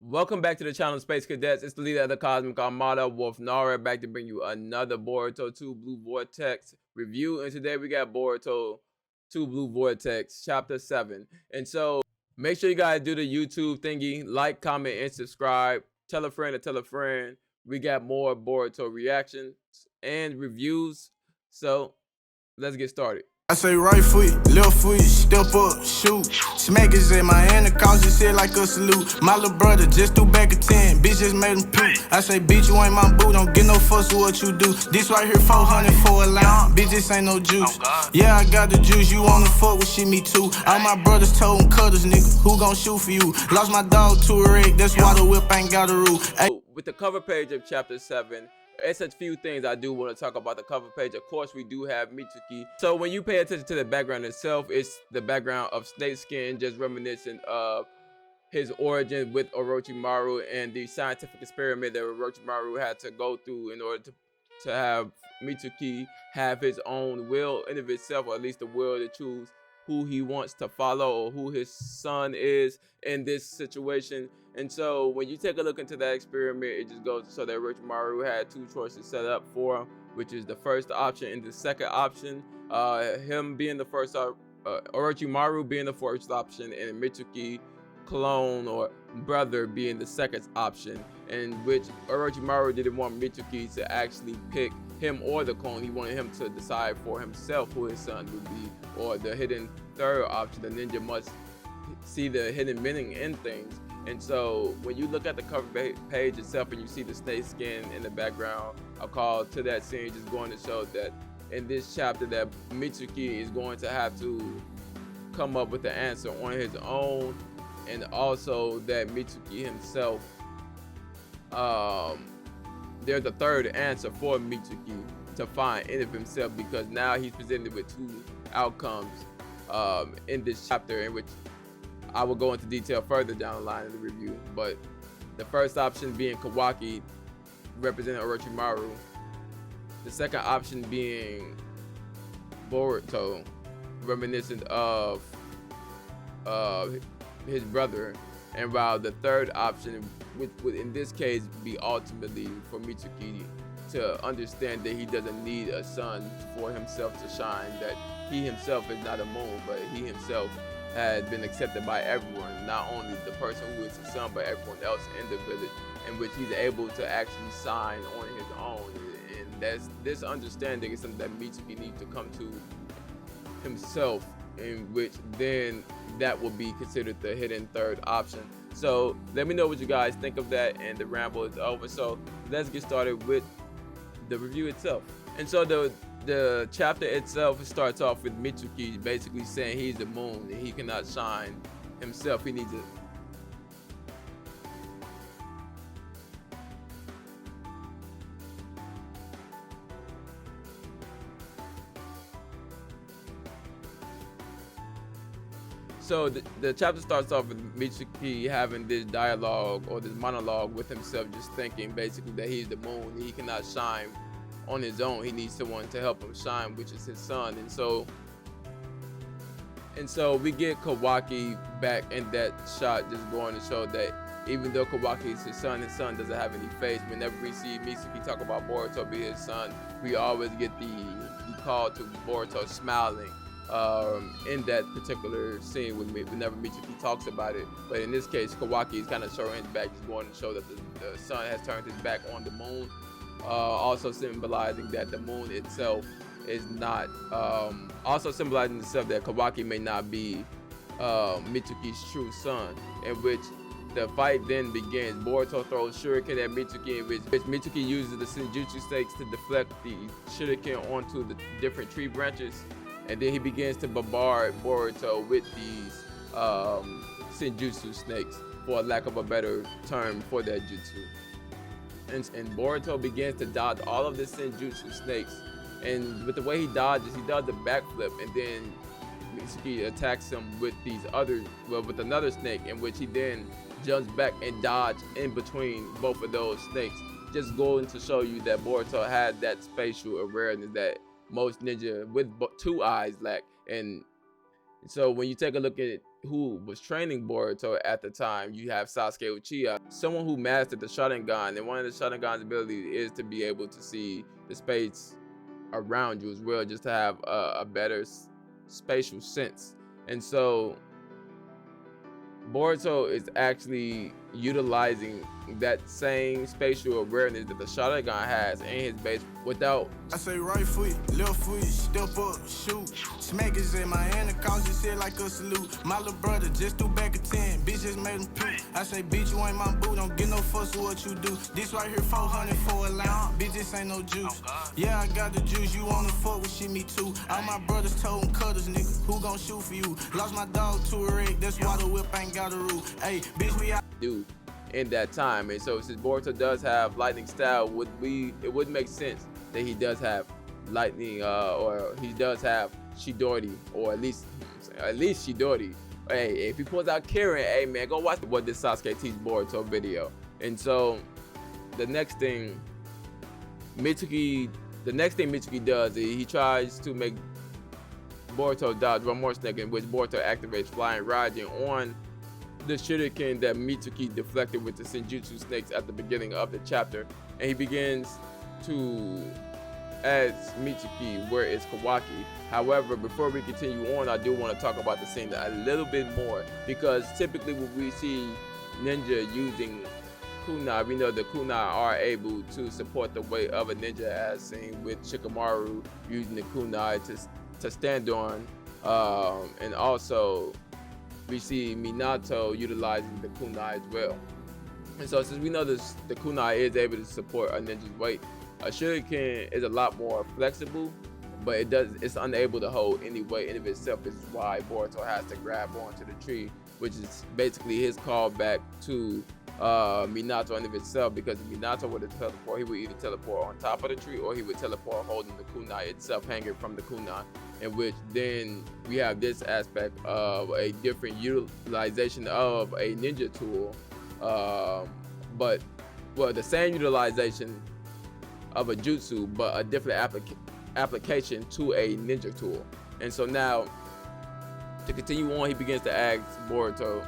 Welcome back to the channel, Space Cadets. It's the leader of the Cosmic Armada, Wolf Nara, back to bring you another Boruto 2 Blue Vortex review. And today we got Boruto 2 Blue Vortex, Chapter 7. And so make sure you guys do the YouTube thingy, like, comment, and subscribe. Tell a friend to tell a friend. We got more Boruto reactions and reviews. So let's get started. I say right foot, left foot, step up, shoot. Smackers in my hand, the cause this shit like a salute. My little brother just threw back a 10, bitch just made him poop. I say, bitch, you ain't my boo, don't get no fuss with what you do. This right here, 400 for a line, bitch, this ain't no juice. Yeah, I got the juice, you wanna fuck with shit, me too. All my brothers told them cutters, nigga, who gon' shoot for you? Lost my dog to a wreck, that's why the whip ain't got a rule. So, with the cover page of Chapter 7, it's a few things I do want to talk about the cover page. Of course, we do have MITSUKI. So when you pay attention to the background itself, it's the background of snake skin, just reminiscent of his origin with Orochimaru and the scientific experiment that Orochimaru had to go through in order to have MITSUKI have his own will in of itself, or at least the will to choose who he wants to follow or who his son is in this situation. And so when you take a look into that experiment, it just goes to show that Orochimaru had two choices set up for him, which is the first option and the second option. Him being the first, Orochimaru being the first option, and MITSUKI clone or brother being the second option, in which Orochimaru didn't want MITSUKI to actually pick him or the clone. He wanted him to decide for himself who his son would be, or the hidden third option. The ninja must see the hidden meaning in things. And so when you look at the cover page itself and you see the snake skin in the background, a call to that scene just going to show that in this chapter that MITSUKI is going to have to come up with the answer on his own, and also that MITSUKI himself, there's a third answer for MITSUKI to find in of himself, because now he's presented with two outcomes in this chapter, in which I will go into detail further down the line in the review. But the first option being Kawaki, representing Orochimaru. The second option being Boruto, reminiscent of his brother. And while the third option, which would in this case be ultimately for MITSUKI to understand that he doesn't need a son for himself to shine, that he himself is not a moon, but he himself had been accepted by everyone, not only the person who is his son, but everyone else in the village, in which he's able to actually shine on his own. And this understanding is something that MITSUKI needs to come to himself, in which then that will be considered the hidden third option. So let me know what you guys think of that, and the ramble is over. So let's get started with the review itself. And so the chapter itself starts off with MITSUKI basically saying he's the moon and he cannot shine himself. He needs it. So the chapter starts off with MITSUKI having this dialogue or this monologue with himself, just thinking basically that he's the moon. He cannot shine on his own. He needs someone to help him shine, which is his son. And so we get Kawaki back in that shot, just going to show that even though Kawaki is his son doesn't have any face. Whenever we see MITSUKI talk about Boruto being his son, we always get the call to Boruto smiling in that particular scene whenever MITSUKI talks about it. But in this case, Kawaki is kind of showing his back, just going to show that the sun has turned his back on the moon, also symbolizing that the moon itself is not, also symbolizing itself that Kawaki may not be MITSUKI's true son, in which the fight then begins. Boruto throws shuriken at MITSUKI, in which MITSUKI uses the senjutsu stakes to deflect the shuriken onto the different tree branches, and then he begins to bombard Boruto with these senjutsu snakes, for lack of a better term for that jutsu. And Boruto begins to dodge all of the senjutsu snakes, and with the way he dodges, he does the backflip, and then MITSUKI attacks him with with another snake, in which he then jumps back and dodges in between both of those snakes, just going to show you that Boruto had that spatial awareness that most ninja with two eyes lack. And so when you take a look at who was training Boruto at the time, you have Sasuke Uchiha, someone who mastered the Sharingan, and one of the Sharingan's abilities is to be able to see the space around you as well, just to have a better spatial sense. And so Boruto is actually utilizing that same spatial awareness that the Sharingan has in his base without. I say right foot, left foot, step up, shoot. Smack is in my hand, the cause his head like a salute. My little brother just threw back a 10, bitch just made him poop. I say, bitch, you ain't my boo, don't get no fuss with what you do. This right here, 400 for a line, bitch, this ain't no juice. Yeah, I got the juice, you wanna fuck with shit, me too. All my brothers told them cutters, nigga, who gon' shoot for you? Lost my dog to a wreck, that's why the whip ain't got a rule. Hey, bitch, we out. Do in that time. And so since Boruto does have lightning style, it would make sense that he does have lightning, or he does have Chidori, or at least Chidori. Hey, if he pulls out Karen, hey man, go watch what this Sasuke teach Boruto video. And so the next thing Mitsuki does is he tries to make Boruto dodge one more snake, in which Boruto activates Flying Raijin on the shuriken that Mitsuki deflected with the Senjutsu snakes at the beginning of the chapter, and he begins to ask Mitsuki where is Kawaki. However, before we continue on, I do want to talk about the scene a little bit more, because typically when we see ninja using kunai, we know the kunai are able to support the weight of a ninja, as seen with Shikamaru using the kunai to stand on, and also we see Minato utilizing the kunai as well. And so since we know the kunai is able to support a ninja's weight, a shuriken is a lot more flexible, but it's unable to hold any weight in of itself. This is why Boruto has to grab onto the tree, which is basically his callback to Minato in of itself, because if Minato were to teleport, he would either teleport on top of the tree or he would teleport holding the kunai itself, hanging from the kunai, in which then we have this aspect of a different utilization of a ninja tool, but the same utilization of a jutsu, but a different application to a ninja tool. And so now, to continue on, he begins to ask Boruto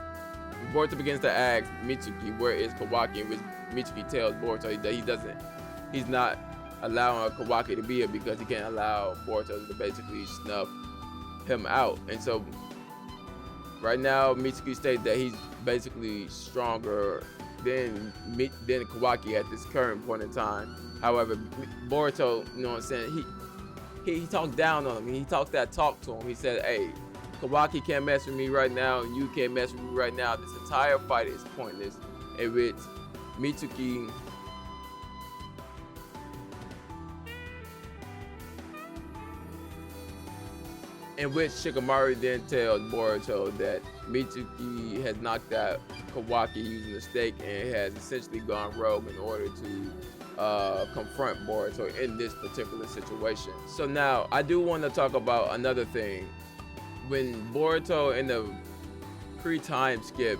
begins to ask Mitsuki where is Kawaki, in which Mitsuki tells Boruto that he's not allowing Kawaki to be here because he can't allow Boruto to basically snuff him out. And so right now Mitsuki states that he's basically stronger than Kawaki at this current point in time. However, Boruto, you know what I'm saying, he talked down on him. He talked that talk to him. He said, hey, Kawaki can't mess with me right now, and you can't mess with me right now. This entire fight is pointless. In which Mitsuki Shikamaru then tells Boruto that Mitsuki has knocked out Kawaki using the stake and has essentially gone rogue in order to confront Boruto in this particular situation. So now I do want to talk about another thing. When Boruto in the pre-time skip,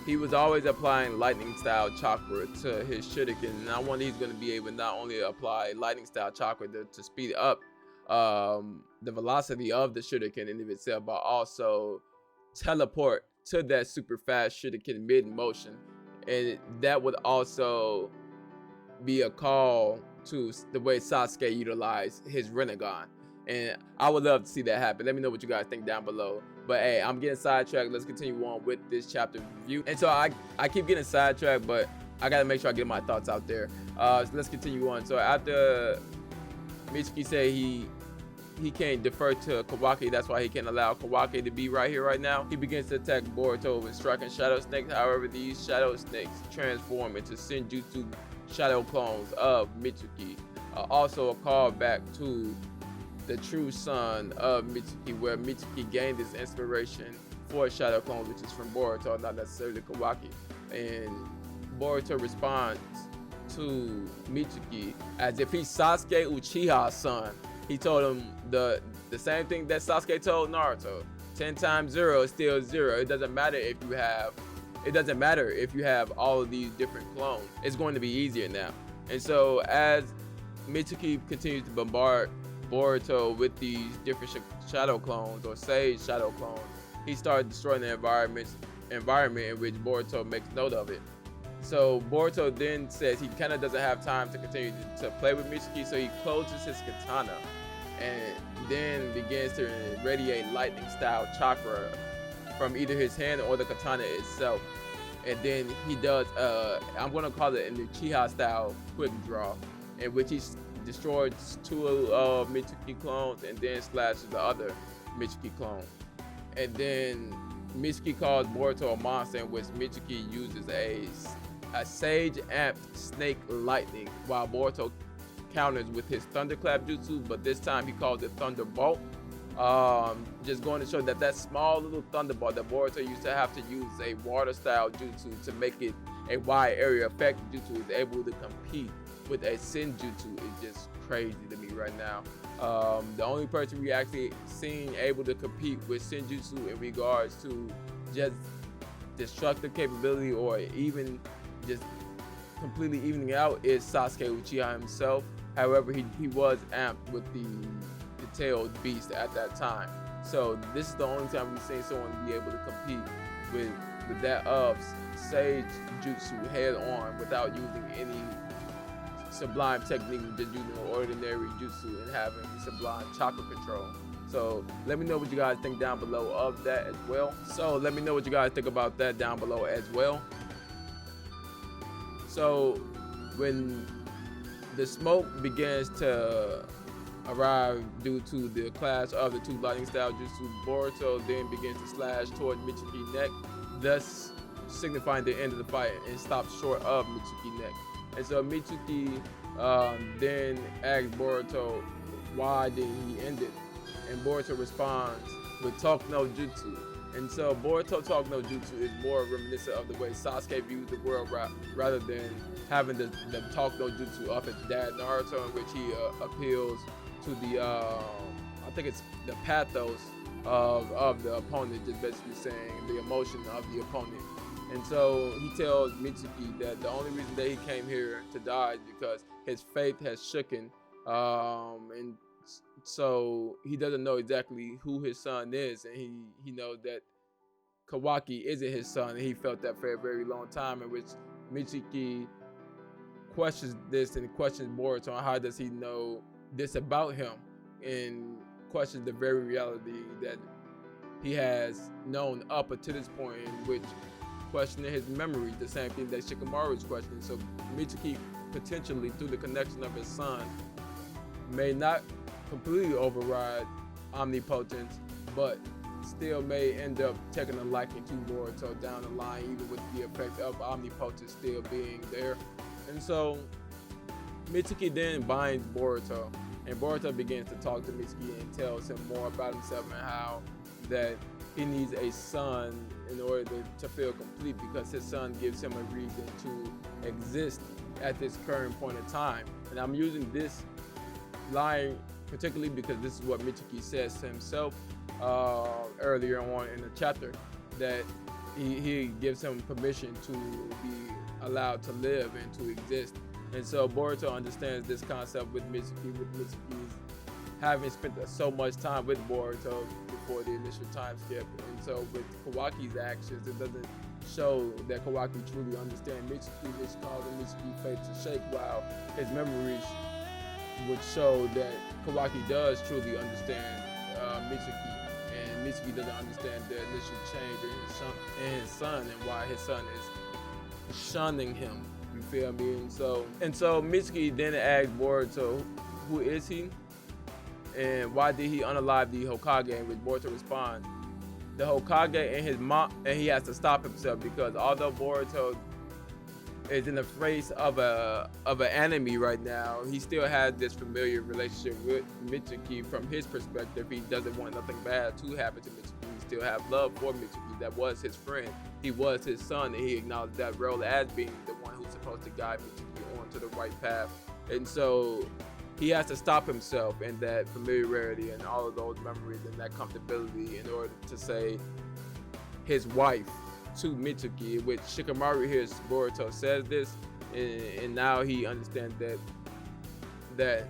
he was always applying lightning style chakra to his shuriken, and now he's going to be able to not only apply lightning style chakra to speed up the velocity of the shuriken in of itself, but also teleport to that super fast shuriken mid motion, and that would also be a call to the way Sasuke utilized his Rinnegan. And I would love to see that happen. Let me know what you guys think down below. But hey, I'm getting sidetracked. Let's continue on with this chapter review. And so I keep getting sidetracked, but I gotta make sure I get my thoughts out there. So let's continue on. So after Mitsuki said he can't defer to Kawaki, that's why he can't allow Kawaki to be right here right now, he begins to attack Boruto with striking shadow snakes. However, these shadow snakes transform into Senjutsu shadow clones of Mitsuki. Also a callback to the true son of Mitsuki, where Mitsuki gained his inspiration for shadow clones, which is from Boruto, not necessarily Kawaki. And Boruto responds to Mitsuki as if he's Sasuke Uchiha's son. He told him the same thing that Sasuke told Naruto: 10 times 0 is still 0. It doesn't matter if you have all of these different clones. It's going to be easier now. And so as Mitsuki continues to bombard Boruto with these different shadow clones, or Sage shadow clones, he started destroying the environment in which Boruto makes note of it. So Boruto then says he kind of doesn't have time to continue to play with Mitsuki, so he closes his katana and then begins to radiate lightning style chakra from either his hand or the katana itself. And then he does I'm gonna call it an Uchiha style quick draw, in which he destroys 2 Mitsuki clones and then slashes the other Mitsuki clone. And then Mitsuki calls Boruto a monster, in which Mitsuki uses a Sage Amped Snake Lightning, while Boruto counters with his Thunderclap Jutsu, but this time he calls it Thunderbolt. Just going to show that that small little Thunderbolt that Boruto used to have to use a water style Jutsu to make it a wide area effect Jutsu is able to compete with a Senjutsu is just crazy to me right now. The only person we actually seen able to compete with Senjutsu in regards to just destructive capability or even just completely evening out is Sasuke Uchiha himself. However, he was amped with the tailed beast at that time. So this is the only time we've seen someone be able to compete with that of Sage Jutsu head on without using any sublime technique, just using an ordinary jutsu and having sublime chakra control. So let me know what you guys think down below of that as well. So when the smoke begins to arrive due to the clash of the 2 lightning style jutsu, Boruto then begins to slash toward Mitsuki's neck, thus signifying the end of the fight, and stops short of Mitsuki's neck. And so Mitsuki then asks Boruto why did he end it, and Boruto responds with talk no jutsu. And so Boruto talk no jutsu is more reminiscent of the way Sasuke views the world rather than having the talk no jutsu of his dad Naruto, in which he appeals to the I think it's the pathos of the opponent, just basically saying the emotion of the opponent. And so he tells Mitsuki that the only reason that he came here to die is because his faith has shooken, and so he doesn't know exactly who his son is, and he knows that Kawaki isn't his son, and he felt that for a very long time, in which Mitsuki questions this and questions Boruto on how does he know this about him, and questions the very reality that he has known up until this point, in which questioning his memories, the same thing that Shikamaru is questioning. So Mitsuki potentially, through the connection of his son, may not completely override omnipotence, but still may end up taking a liking to Boruto down the line, even with the effect of omnipotence still being there. And so Mitsuki then binds Boruto, and Boruto begins to talk to Mitsuki and tells him more about himself and how that he needs a son in order to feel complete, because his son gives him a reason to exist at this current point in time. And I'm using this line particularly because this is what Mitsuki says to himself earlier on in the chapter, that he gives him permission to be allowed to live and to exist. And so Boruto understands this concept with Mitsuki's having spent so much time with Boruto before the initial time skip. And so with Kawaki's actions, it doesn't show that Kawaki truly understands Mitsuki, which causing Mitsuki's faith to shake, while his memories would show that Kawaki does truly understand Mitsuki, and Mitsuki doesn't understand the initial change in his son and why his son is shunning him. You feel me? And so Mitsuki then asks Boruto, who is he? And why did he unalive the Hokage? In which Boruto responds, the Hokage and his mom, and he has to stop himself, because although Boruto is in the face of an enemy right now, he still has this familiar relationship with Mitsuki. From his perspective, he doesn't want nothing bad to happen to Mitsuki. He still have love for Mitsuki. That was his friend. He was his son, and he acknowledged that role as being the one who's supposed to guide Mitsuki onto the right path. And so he has to stop himself in that familiarity and all of those memories and that comfortability in order to say his wife to Mitsuki, which Shikamaru hears Boruto says this, and now he understands that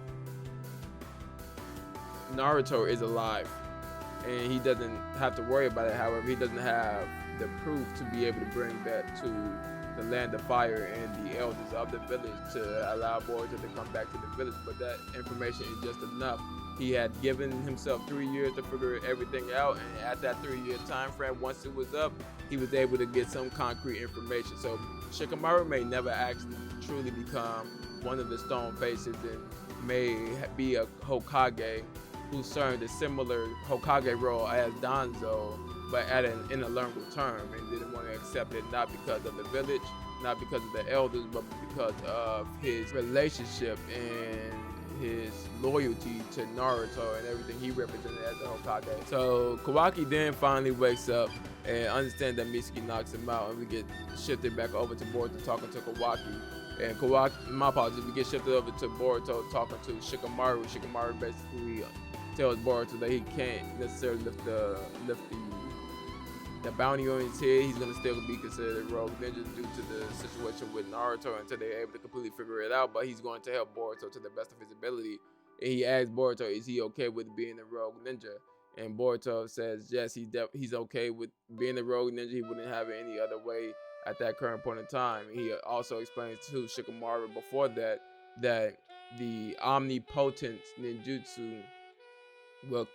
Naruto is alive. and he doesn't have to worry about it. However, he doesn't have the proof to be able to bring that to the land of fire and the elders of the village to allow Boruto to come back to the village. But that information is just enough. He had given himself 3 years to figure everything out, and at that 3-year time frame, once it was up, he was able to get some concrete information. So Shikamaru may never actually truly become one of the stone faces and may be a Hokage who served a similar Hokage role as Danzo, but in a longer term, and didn't want to accept it, not because of the village, not because of the elders, but because of his relationship and his loyalty to Naruto and everything he represented as a Hokage. So Kawaki then finally wakes up and understands that MITSUKI knocks him out, and we get shifted back over to Boruto talking to Kawaki. And Kawaki, my apologies, we get shifted over to Boruto talking to Shikamaru. Shikamaru basically tells Boruto that he can't necessarily lift the bounty on his head. He's gonna still be considered a rogue ninja due to the situation with Naruto until they're able to completely figure it out. But he's going to help Boruto to the best of his ability. And he asks Boruto, is he okay with being a rogue ninja? And Boruto says yes, he's okay with being a rogue ninja. He wouldn't have it any other way at that current point in time. He also explains to Shikamaru before that the omnipotent ninjutsu will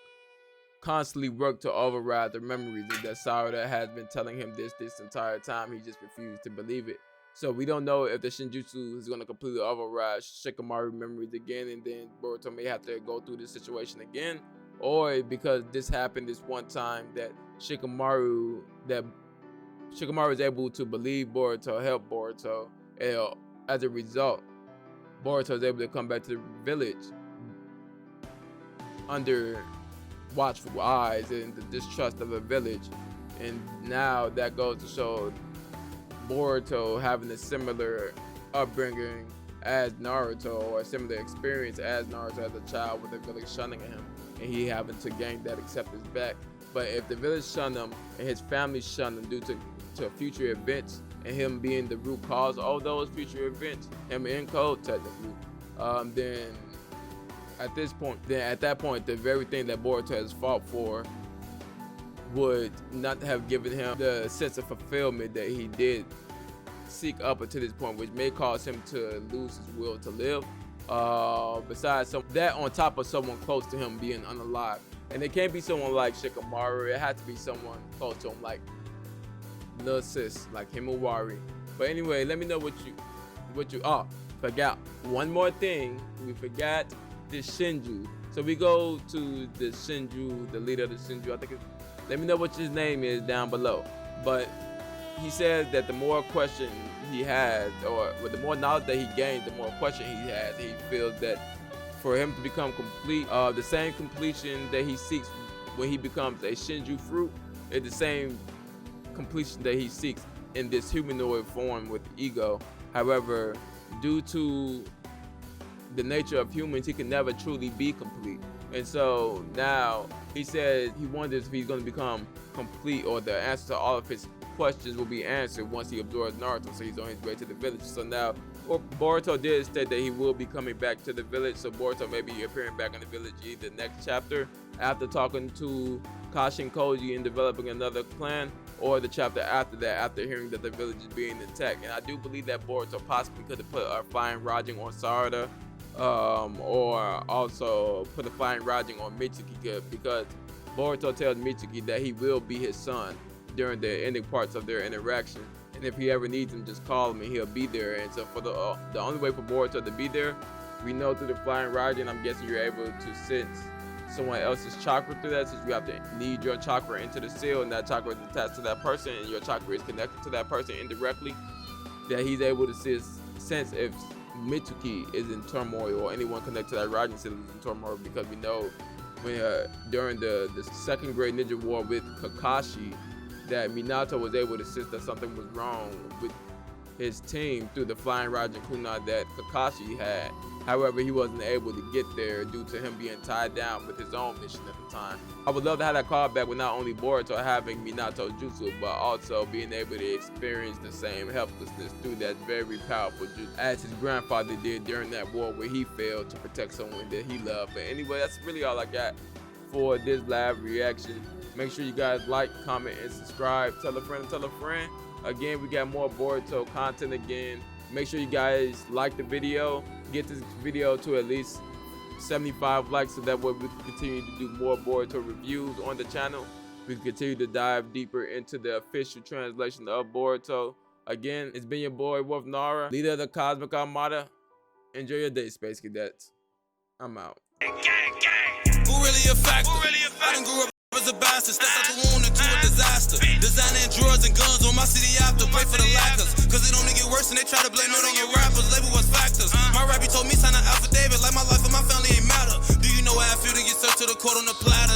constantly work to override the memories, and that Sarada has been telling him this entire time. He just refused to believe it. So we don't know if the Shinjutsu is going to completely override Shikamaru memories again, and then Boruto may have to go through this situation again, or because this happened this one time that Shikamaru is able to believe Boruto, help Boruto, and as a result, Boruto is able to come back to the village under watchful eyes and the distrust of a village. And now that goes to show Boruto having a similar upbringing as Naruto, or a similar experience as Naruto as a child, with the village shunning him and he having to gain that acceptance back. But if the village shunned him and his family shunned him due to future events, and him being the root cause of those future events, him in code technically, then at that point, the very thing that Boruto has fought for would not have given him the sense of fulfillment that he did seek up until this point, which may cause him to lose his will to live. Besides that, on top of someone close to him being unalive. And it can't be someone like Shikamaru. It had to be someone close to him, like Lil Sis, like Himawari. But anyway, let me know what you forgot one more thing. We forgot the Shinju. So we go to the Shinju, the leader of the Shinju. I think let me know what his name is down below. But he says that the more question he has, or with the more knowledge that he gains, the more question he has. He feels that for him to become complete, the same completion that he seeks when he becomes a Shinju fruit is the same completion that he seeks in this humanoid form with ego. However, due to the nature of humans, he can never truly be complete. And so now he says he wonders if he's going to become complete, or the answer to all of his questions will be answered once he absorbs Naruto, so he's on his way to the village. So now Boruto did state that he will be coming back to the village, so Boruto may be appearing back in the village either next chapter after talking to Kashin Koji and developing another plan, or the chapter after that, after hearing that the village is being attacked. And I do believe that Boruto possibly could have put a flying Rajing on Sarada, or also put a flying Rajing on MITSUKI, because Boruto tells MITSUKI that he will be his son during the ending parts of their interaction, and if he ever needs him, just call him and he'll be there. And so for the only way for Boruto to be there, we know through the flying Rajing. I'm guessing you're able to sense someone else's chakra through that, since you have to need your chakra into the seal, and that chakra is attached to that person, and your chakra is connected to that person indirectly, that he's able to sense if MITSUKI is in turmoil, or anyone connected to that Rajing seal is in turmoil, because we know when during the second Great Ninja War with Kakashi, that Minato was able to sense that something was wrong with his team through the flying Rajing kunai that Kakashi had. However, he wasn't able to get there due to him being tied down with his own mission at the time. I would love to have that callback with not only Boruto having Minato jutsu, but also being able to experience the same helplessness through that very powerful jutsu, as his grandfather did during that war where he failed to protect someone that he loved. But anyway, that's really all I got for this live reaction. Make sure you guys like, comment, and subscribe. Tell a friend and tell a friend. Again, we got more Boruto content again. Make sure you guys like the video. Get this video to at least 75 likes so that way we can continue to do more Boruto reviews on the channel. We can continue to dive deeper into the official translation of Boruto. Again, it's been your boy wolph Nara, leader of the Cosmic Armada. Enjoy your day, Space Cadets. I'm out. Who really a factor? I done grew up as a bastard, stepped out the wound into a disaster. Designing drugs and guns on my city after, pray for the lackers. Cause it only get worse and they try to blame it on the rappers. Label was factors. My rappy told me sign an affidavit like my life and my family ain't matter. Do you know how I feel to get served to the court on the platter?